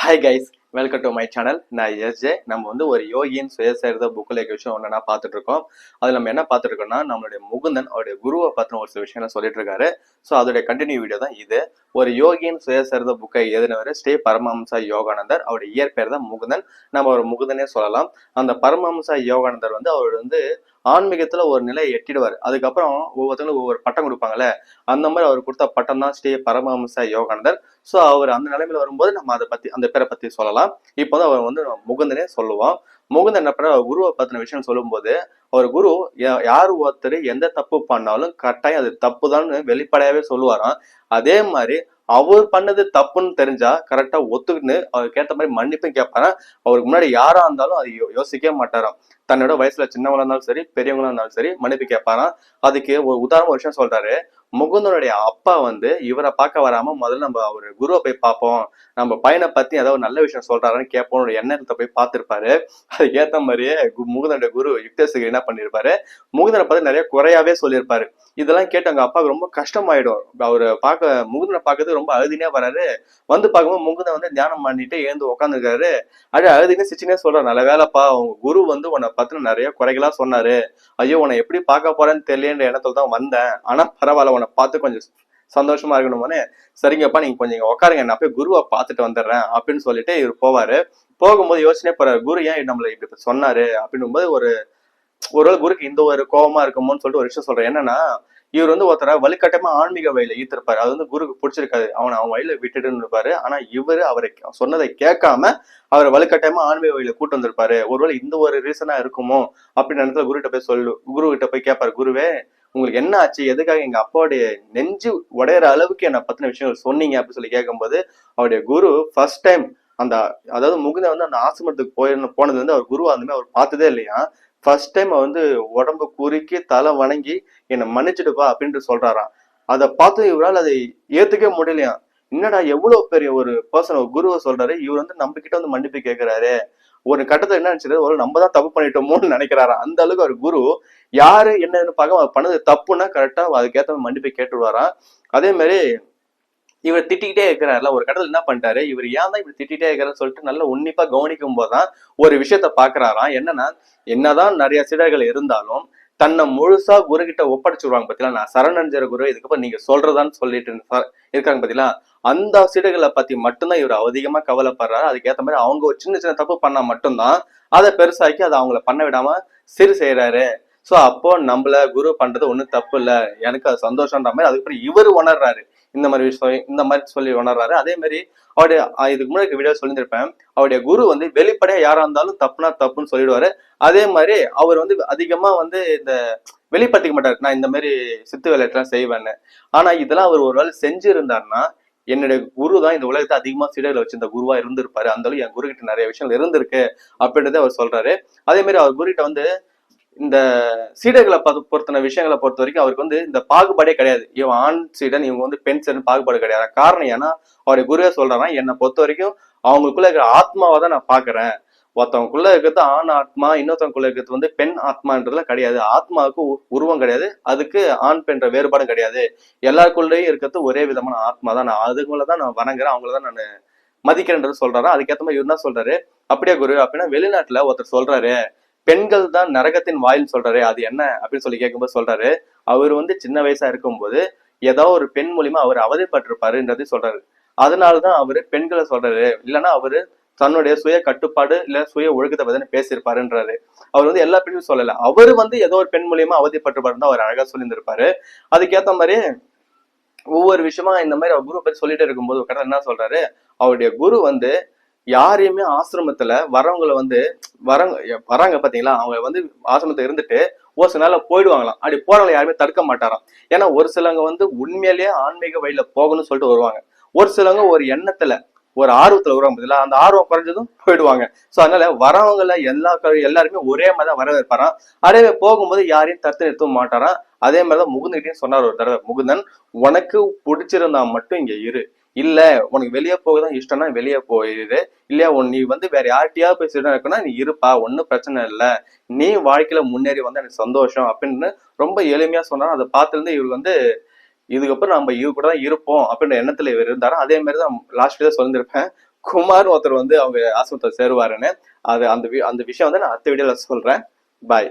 Hi guys, welcome to my channel. நான் SJ. நம்ம வந்து ஒரு யோகியின் சுயசரிதை புக்கில் விஷயம் ஒன்றா பார்த்துட்டு இருக்கோம். அதில் நம்ம என்ன பார்த்துட்டு இருக்கோம்னா, நம்மளுடைய முகுந்தன் அவருடைய குருவை பற்றின ஒரு சில விஷயங்களை சொல்லிட்டு இருக்காரு. ஸோ அதோடைய கண்டினியூ வீடியோ தான் இது. ஒரு யோகியின் சுயசரிதை புக்கை எழுதினவர் ஸ்ரீ பரமஹம்சா யோகானந்தர். அவருடைய இயற்பெயர் தான் முகுந்தன். நம்ம ஒரு முகுந்தனே சொல்லலாம். அந்த பரமஹம்சா யோகானந்தர் வந்து அவர் வந்து ஆன்மீகத்துல ஒரு நிலையை எட்டிடுவார். அதுக்கப்புறம் ஒவ்வொருத்தங்களும் ஒவ்வொரு பட்டம் கொடுப்பாங்கல்ல, அந்த மாதிரி அவர் கொடுத்த பட்டம் தான் ஸ்ரீ பரமஹம்சா யோகானந்தர். ஸோ அவர் அந்த நிலைமையில வரும்போது நம்ம அதை பத்தி அந்த பேரை பத்தி சொல்லலாம். இப்போ வந்து அவர் வந்து முகுந்தனே சொல்லுவோம். முகுந்தன் என்ன பண்ண குருவை பத்தின விஷயம் சொல்லும்போது, அவர் குரு யாரு ஒருத்தர் எந்த தப்பு பண்ணாலும் கட்டாயம் அது தப்பு தான் வெளிப்படையாவே சொல்லுவாராம். அதே மாதிரி அவர் பண்ணது தப்புன்னு தெரிஞ்சா கரெக்டா ஒத்துக்கிட்டு அவருக்கு ஏற்ற மாதிரி மன்னிப்பும் கேட்பாராம். அவருக்கு முன்னாடி யாரா இருந்தாலும் அது யோசிக்கவே மாட்டாராம். தன்னோட வயசுல சின்னவங்களா இருந்தாலும் சரி, பெரியவங்களா இருந்தாலும் சரி மன்னிப்பு கேட்பாராம். அதுக்கு ஒரு உதாரணம் ஒரு விஷயம் சொல்றாரு. முகுந்தனுடைய அப்பா வந்து இவரை பார்க்க வராம முதல்ல நம்ம அவர் குருவை போய் பார்ப்போம், நம்ம பையனை பத்தி ஏதாவது நல்ல விஷயம் சொல்றாருன்னு கேட்போம் எண்ணத்தை போய் பார்த்திருப்பாரு. அதுக்கு ஏத்த மாதிரியே முகுந்தனுடைய குரு யுக்தேசுக்கு என்ன பண்ணிருப்பாரு, முகுந்தனை பத்தி நிறைய குறையாவே சொல்லியிருப்பாரு. இதெல்லாம் கேட்டு அவங்க அப்பாவுக்கு ரொம்ப கஷ்டமாயிடும். அவரு முகுந்தனை பார்க்கறதுக்கு ரொம்ப அழுதினே வராரு. வந்து பார்க்கும்போது முகுந்தன் வந்து தியானம் பண்ணிட்டு எழுந்து உட்காந்துருக்காரு. அழுதினே சிச்சினே சொல்றாரு, நல்ல வேலைப்பா, உங்க குரு வந்து உன்னை பத்தின நிறைய குறைகளா சொன்னாரு. ஐயோ, உன்னை எப்படி பார்க்க போறேன்னு தெரியலன்ற எண்ணத்துல தான் வந்தேன். ஆனா பரவாயில்ல, உன்னை பார்த்து கொஞ்சம் சந்தோஷமா இருக்கணும்னு. சரிங்கப்பா, நீங்க கொஞ்சம் உட்காருங்க, நான் போய் குருவை பார்த்துட்டு வந்துடுறேன் அப்படின்னு சொல்லிட்டு இவர் போவாரு. போகும்போது யோசனை போறாரு, குரு ஏன் நம்மள இப்படி சொன்னாரு அப்படின்னும் போது ஒருவேளை குருக்கு இந்த ஒரு கோபமா இருக்குமோன்னு சொல்லிட்டு ஒரு விஷயம் சொல்றேன். என்னன்னா, இவர் வந்து ஒருத்தர வலுக்கட்டமா ஆன்மீக வழியில ஈர்த்திருப்பாரு. அது வந்து குருக்கு பிடிச்சிருக்காது. அவன் வழியில விட்டுட்டுன்னு இருப்பாரு. ஆனா இவரு அவரை சொன்னதை கேட்காம அவரை வலுக்கட்டமா ஆன்மீக வழியில கூட்டு வந்திருப்பாரு. ஒருவேளை இந்த ஒரு ரீசனா இருக்குமோ அப்படின்னு இடத்துல குரு கிட்ட போய் கேட்பாரு, குருவே உங்களுக்கு என்ன ஆச்சு, எதுக்காக எங்க அப்பாவுடைய நெஞ்சு உடையிற அளவுக்கு என்ன பத்தின விஷயங்கள் சொன்னீங்க அப்படின்னு சொல்லி கேட்கும்போது, அவருடைய குரு ஃபர்ஸ்ட் டைம் அந்த அதாவது முகுந்த வந்து அந்த ஆசிரமத்துக்கு போனதுல இருந்து அவர் குருவா அந்த அவர் பார்த்ததே இல்லையா. ஃபர்ஸ்ட் டைம் வந்து உடம்பு குறுக்கி தலை வணங்கி என்னை மன்னிச்சுடுப்பா அப்படின்ட்டு சொல்றாராம். அதை பார்த்து இவரால் அதை ஏத்துக்கவே முடியலையா. என்னடா எவ்வளவு பெரிய ஒரு பர்சன் ஒரு குருவை சொல்றாரு, இவர் வந்து நம்ம கிட்ட வந்து மன்னிப்பு கேட்கிறாரு. ஒரு கட்டத்துல என்ன நினைச்சது, ஒரு நம்ம தான் தப்பு பண்ணிட்டோமோன்னு நினைக்கிறாரா. அந்த அளவுக்கு அவர் குரு யாரு என்னன்னு பார்க்க அவர் பண்ணது தப்புன்னா கரெக்டா அதுக்கேற்ற மன்னிப்பை கேட்டுருவாராம். அதே மாதிரி இவர் திட்டிக்கிட்டே இருக்கிறாருல, ஒரு கடவுள் என்ன பண்ணிட்டாரு, இவர் ஏன் தான் இப்படி திட்டிகிட்டே இருக்கிறான்னு சொல்லிட்டு நல்லா உன்னிப்பா கவனிக்கும் போதுதான் ஒரு விஷயத்த பாக்குறாராம். என்னன்னா, என்னதான் நிறைய சீடர்கள் இருந்தாலும் தன்னை முழுசா குரு கிட்ட ஒப்படைச்சுடுவாங்க பத்திலாம். நான் சரணஞ்சர குரு, இதுக்கப்புறம் நீங்க சொல்றதான்னு சொல்லிட்டு இருக்காங்க பத்திலாம். அந்த சீடர்களை பத்தி மட்டும்தான் இவர் அதிகமா கவலைப்படுறாரு. அதுக்கேற்ற மாதிரி அவங்க ஒரு சின்ன சின்ன தப்பு பண்ணா மட்டும்தான் அதை பெருசாக்கி அதை அவங்கள பண்ண விடாம சரி செய்யறாரு. சோ அப்போ நம்மள குரு பண்றது ஒண்ணும் தப்பு இல்ல, எனக்கு அது சந்தோஷம்ன்ற மாதிரி அதுக்கப்புறம் இவர் உணர்றாரு. இந்த மாதிரி சொல்லி உணர்றாரு. அதே மாதிரி அவருடைய இதுக்கு முன்னாடி வீடியோ சொல்லியிருப்பேன், அவருடைய குரு வந்து வெளிப்படையா யாரா இருந்தாலும் தப்புனா தப்புன்னு சொல்லிடுவாரு. அதே மாதிரி அவர் வந்து அதிகமா வந்து இந்த வெளிப்படுத்திக்க மாட்டாரு, நான் இந்த மாதிரி சித்து விளையாட்டுலாம் செய்வேன்னு. ஆனா இதெல்லாம் அவர் ஒரு வேலை செஞ்சிருந்தாருன்னா என்னுடைய குரு தான் இந்த உலகத்தை அதிகமா சீடர்களை வச்சிருந்த குருவா இருந்திருப்பாரு. அந்த அளவுக்கு என் குரு கிட்ட நிறைய விஷயங்கள் இருந்திருக்கு அப்படின்றத அவர் சொல்றாரு. அதே மாதிரி அவர் குரு கிட்ட வந்து இந்த சீடர்களை பொறுத்தன விஷயங்களை பொறுத்த வரைக்கும் அவருக்கு வந்து இந்த பாகுபாடே கிடையாது. இவன் ஆண் சீடன், இவங்க வந்து பெண் சீடன் பாகுபாடு கிடையாது. காரணம் ஏன்னா அவருடைய குருவே சொல்றாரா, என்னை பொறுத்த வரைக்கும் அவங்களுக்குள்ள இருக்கிற ஆத்மாவை தான் நான் பாக்குறேன். ஒருத்தவங்களுக்குள்ள இருக்கிறது ஆண் ஆத்மா, இன்னொருத்தவங்களுக்குள்ள இருக்கிறது வந்து பெண் ஆத்மான்றதுல கிடையாது. ஆத்மாவுக்கு உருவம் கிடையாது, அதுக்கு ஆண் பெண்ற வேறுபாடும் கிடையாது. எல்லாருக்குள்ளேயும் இருக்கிறது ஒரே விதமான ஆத்மா தான். நான் அதுக்குள்ளதான் நான் வணங்குறேன், அவங்களதான் நான் மதிக்கிறேன்றது சொல்றாரா. அதுக்கேற்ற மாதிரி இவர் தான் சொல்றாரு, அப்படியே குரு அப்படின்னா வெளிநாட்டுல ஒருத்தர் சொல்றாரு, பெண்கள் தான் நரகத்தின் வாயில்னு சொல்றாரு, அது என்ன அப்படின்னு சொல்லி கேட்கும்போது சொல்றாரு, அவர் வந்து சின்ன வயசா இருக்கும்போது ஏதோ ஒரு பெண் மூலியமா அவர் அவதிப்பட்டிருப்பாருன்றது சொல்றாரு. அதனாலதான் அவரு பெண்களை சொல்றாரு. இல்லைன்னா அவரு தன்னுடைய சுய கட்டுப்பாடு இல்ல சுய ஒழுக்கத்தை பத்தி பேசியிருப்பாருன்றாரு. அவர் வந்து எல்லா பெண்ணும் சொல்லல, அவரு வந்து ஏதோ ஒரு பெண் மூலியமா அவதிப்பட்டிருப்பாருன்னு அவர் அழகா சொல்லியிருந்திருப்பாரு. அதுக்கேற்ற மாதிரி ஒவ்வொரு விஷயமா இந்த மாதிரி அவர் குரு பத்தி சொல்லிட்டு இருக்கும்போது கடை என்ன சொல்றாரு, அவருடைய குரு வந்து யாரையுமே ஆசிரமத்துல வரவங்களை வந்து வராங்க பாத்தீங்களா, அவங்க வந்து ஆசிரமத்துல இருந்துட்டு ஒரு சில நாள்ல போயிடுவாங்களாம். அப்படி போறவங்களை யாருமே தடுக்க மாட்டாராம். ஏன்னா ஒரு சிலவங்க வந்து உண்மையிலேயே ஆன்மீக வழியில போகணும்னு சொல்லிட்டு வருவாங்க. ஒரு சிலவங்க ஒரு எண்ணத்துல ஒரு ஆர்வத்துல வருவாங்க பாத்தீங்களா, அந்த ஆர்வம் குறைஞ்சதும் போயிடுவாங்க. சோ அதனால வரவங்களை எல்லாருமே ஒரே மாதிரி தான் வரவேற்பாராம். அதே போகும்போது யாரையும் தடுத்து நிறுத்தவும் மாட்டாராம். அதே மாதிரிதான் முகுந்தகிட்டையும் சொன்னார் ஒரு தடவை, முகுந்தன் உனக்கு பிடிச்சிருந்தா மட்டும் இங்க இரு, இல்ல உனக்கு வெளியே போகதான் இஷ்டம்னா வெளியே போயிரு, இல்லையா நீ வந்து வேற யார்கிட்டயா போய் சிடம் இருக்குன்னா நீ இருப்பா, ஒன்னும் பிரச்சனை இல்லை, நீ வாழ்க்கையில முன்னேறி வந்து எனக்கு சந்தோஷம் அப்படின்னு ரொம்ப எளிமையா சொன்னாலும் அதை பார்த்துருந்து இவருக்கு வந்து இதுக்கப்புறம் நம்ம இவ கூட தான் இருப்போம் அப்படின்ற எண்ணத்துல இவர் இருந்தாரா. அதே மாதிரிதான் லாஸ்ட் சொல்லியிருப்பேன், குமார் ஒருத்தர் வந்து அவங்க ஆசிரமத்தை சேருவாருன்னு. அது அந்த விஷயம் வந்து நான் அடுத்த வீடியோல சொல்றேன். பாய்.